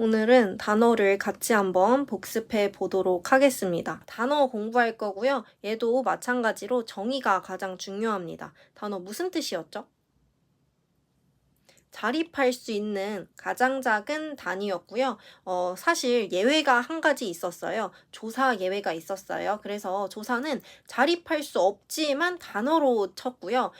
오늘은 단어를 같이 한번 복습해 보도록 하겠습니다. 단어 공부할 거고요. 얘도 마찬가지로 정의가 가장 중요합니다. 단어 무슨 뜻이었죠? 자립할 수 있는 가장 작은 단위였고요. 사실 예외가 한 가지 있었어요. 조사 예외가 있었어요. 그래서 조사는 자립할 수 없지만 단어로 쳤고요.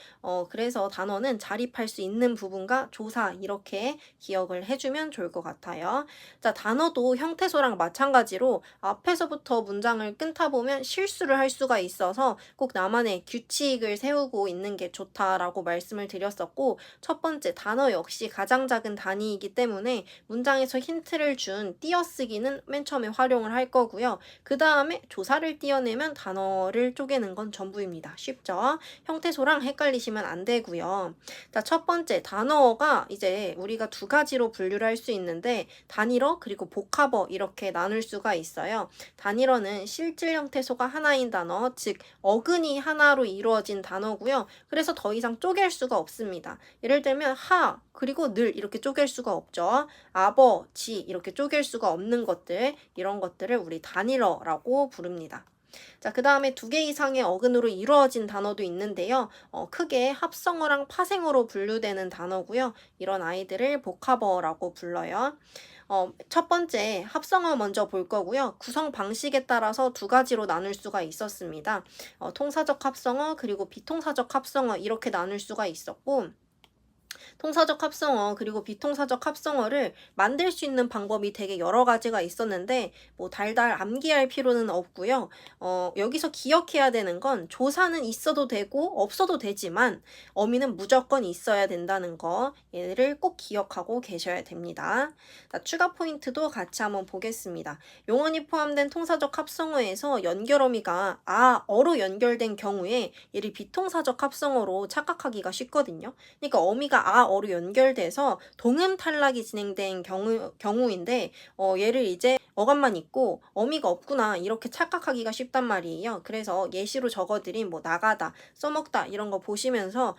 그래서 단어는 자립할 수 있는 부분과 조사 이렇게 기억을 해주면 좋을 것 같아요. 자, 단어도 형태소랑 마찬가지로 앞에서부터 문장을 끊다 보면 실수를 할 수가 있어서 꼭 나만의 규칙을 세우고 있는 게 좋다라고 말씀을 드렸었고, 첫 번째 단어 역시 가장 작은 단위이기 때문에 문장에서 힌트를 준 띄어쓰기는 맨 처음에 활용을 할 거고요. 그 다음에 조사를 띄어내면 단어를 쪼개는 건 전부입니다. 쉽죠? 형태소랑 헷갈리시면 안 되고요. 자, 첫 번째 단어가 이제 우리가 두 가지로 분류를 할 수 있는데 단일어 그리고 복합어 이렇게 나눌 수가 있어요. 단일어는 실질 형태소가 하나인 단어, 즉 어근이 하나로 이루어진 단어고요. 그래서 더 이상 쪼갤 수가 없습니다. 예를 들면 하 그리고 늘 이렇게 쪼갤 수가 없죠. 아버지 이렇게 쪼갤 수가 없는 것들, 이런 것들을 우리 단일어라고 부릅니다. 자, 그 다음에 두 개 이상의 어근으로 이루어진 단어도 있는데요. 크게 합성어랑 파생어로 분류되는 단어고요. 이런 아이들을 복합어라고 불러요. 첫 번째 합성어 먼저 볼 거고요. 구성 방식에 따라서 두 가지로 나눌 수가 있었습니다. 통사적 합성어 그리고 비통사적 합성어 이렇게 나눌 수가 있었고, 통사적 합성어 그리고 비통사적 합성어를 만들 수 있는 방법이 되게 여러 가지가 있었는데 뭐 달달 암기할 필요는 없고요. 여기서 기억해야 되는 건 조사는 있어도 되고 없어도 되지만 어미는 무조건 있어야 된다는 거, 얘를 꼭 기억하고 계셔야 됩니다. 자, 추가 포인트도 같이 한번 보겠습니다. 용언이 포함된 통사적 합성어에서 연결어미가 어로 연결된 경우에 얘를 비통사적 합성어로 착각하기가 쉽거든요. 그러니까 어미가 어로 연결돼서 동음 탈락이 진행된 경우인데 얘를 이제 어감만 있고 어미가 없구나 이렇게 착각하기가 쉽단 말이에요. 그래서 예시로 적어드린 뭐 나가다, 써먹다 이런 거 보시면서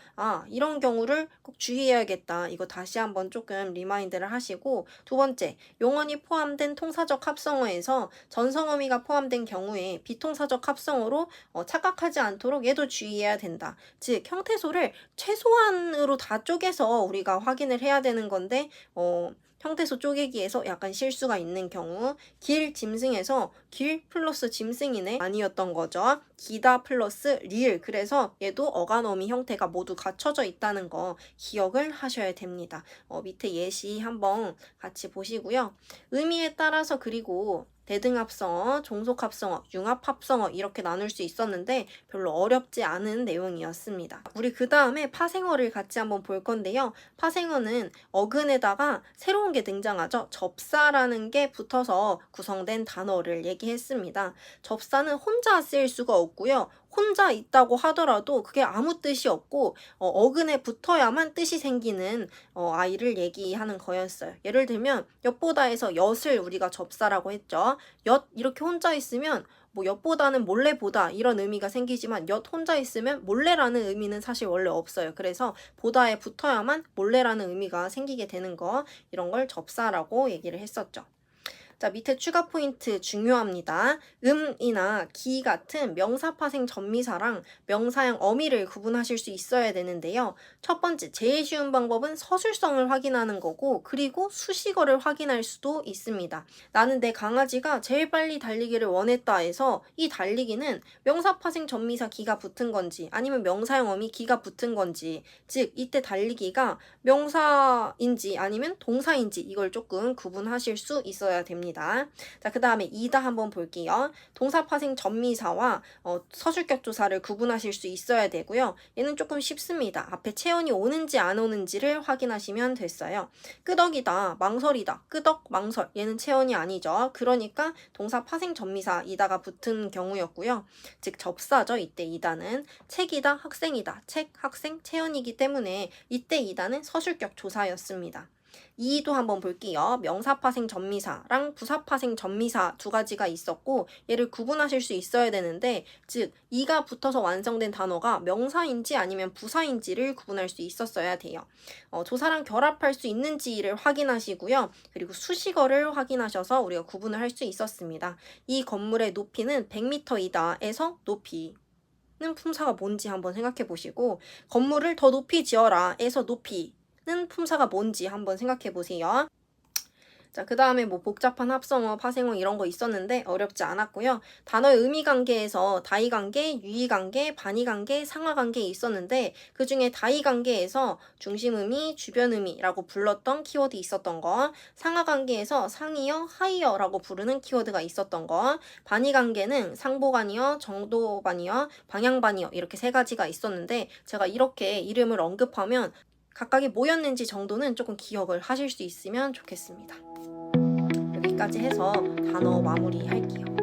이런 경우를 꼭 주의해야겠다. 이거 다시 한번 조금 리마인드를 하시고, 두 번째, 용언이 포함된 통사적 합성어에서 전성어미가 포함된 경우에 비통사적 합성어로 착각하지 않도록 얘도 주의해야 된다. 즉 형태소를 최소한으로 다 쪼개서 우리가 확인을 해야 되는 건데 형태소 쪼개기에서 약간 실수가 있는 경우, 길 짐승에서 길 플러스 짐승이네 아니었던 거죠. 기다 플러스 리을, 그래서 얘도 어간어미 형태가 모두 갖춰져 있다는 거 기억을 하셔야 됩니다. 밑에 예시 한번 같이 보시고요. 의미에 따라서 그리고 대등합성어, 종속합성어, 융합합성어 이렇게 나눌 수 있었는데 별로 어렵지 않은 내용이었습니다. 우리 그 다음에 파생어를 같이 한번 볼 건데요. 파생어는 어근에다가 새로운 게 등장하죠. 접사라는 게 붙어서 구성된 단어를 얘기했습니다. 접사는 혼자 쓰일 수가 없고요. 혼자 있다고 하더라도 그게 아무 뜻이 없고 어근에 붙어야만 뜻이 생기는 아이를 얘기하는 거였어요. 예를 들면 엿보다에서 엿을 우리가 접사라고 했죠. 엿 이렇게 혼자 있으면 뭐 엿보다는 몰래 보다 이런 의미가 생기지만 엿 혼자 있으면 몰래라는 의미는 사실 원래 없어요. 그래서 보다에 붙어야만 몰래라는 의미가 생기게 되는 거, 이런 걸 접사라고 얘기를 했었죠. 자, 밑에 추가 포인트 중요합니다. 음이나 기 같은 명사파생 전미사랑 명사형 어미를 구분하실 수 있어야 되는데요. 첫 번째, 제일 쉬운 방법은 서술성을 확인하는 거고, 그리고 수식어를 확인할 수도 있습니다. 나는 내 강아지가 제일 빨리 달리기를 원했다 해서 이 달리기는 명사파생 전미사 기가 붙은 건지 아니면 명사형 어미 기가 붙은 건지, 즉 이때 달리기가 명사인지 아니면 동사인지 이걸 조금 구분하실 수 있어야 됩니다. 자, 그 다음에 이다 한번 볼게요. 동사파생 전미사와 서술격 조사를 구분하실 수 있어야 되고요. 얘는 조금 쉽습니다. 앞에 체온이 오는지 안 오는지를 확인하시면 됐어요. 끄덕이다, 망설이다, 끄덕, 망설, 얘는 체온이 아니죠. 그러니까 동사파생 전미사 이다가 붙은 경우였고요. 즉 접사죠. 이때 이다는 책이다, 학생이다, 책, 학생, 체온이기 때문에 이때 이다는 서술격 조사였습니다. 이도 한번 볼게요. 명사파생 전미사랑 부사파생 전미사 두 가지가 있었고 얘를 구분하실 수 있어야 되는데 즉 이가 붙어서 완성된 단어가 명사인지 아니면 부사인지를 구분할 수 있었어야 돼요. 조사랑 결합할 수 있는지를 확인하시고요. 그리고 수식어를 확인하셔서 우리가 구분을 할 수 있었습니다. 이 건물의 높이는 100m이다 에서 높이 는 품사가 뭔지 한번 생각해 보시고 건물을 더 높이 지어라 에서 높이는 품사가 뭔지 한번 생각해 보세요. 자, 그 다음에 뭐 복잡한 합성어, 파생어 이런 거 있었는데 어렵지 않았고요. 단어의 의미 관계에서 다이 관계, 유의 관계, 반의 관계, 상하 관계 있었는데 그 중에 다이 관계에서 중심 의미, 주변 의미라고 불렀던 키워드 있었던 거, 상하 관계에서 상이어, 하이어라고 부르는 키워드가 있었던 거, 반의 관계는 상보반이어, 정도반이어, 방향반이어 이렇게 세 가지가 있었는데 제가 이렇게 이름을 언급하면 각각이 뭐였는지 정도는 조금 기억을 하실 수 있으면 좋겠습니다. 여기까지 해서 단어 마무리 할게요.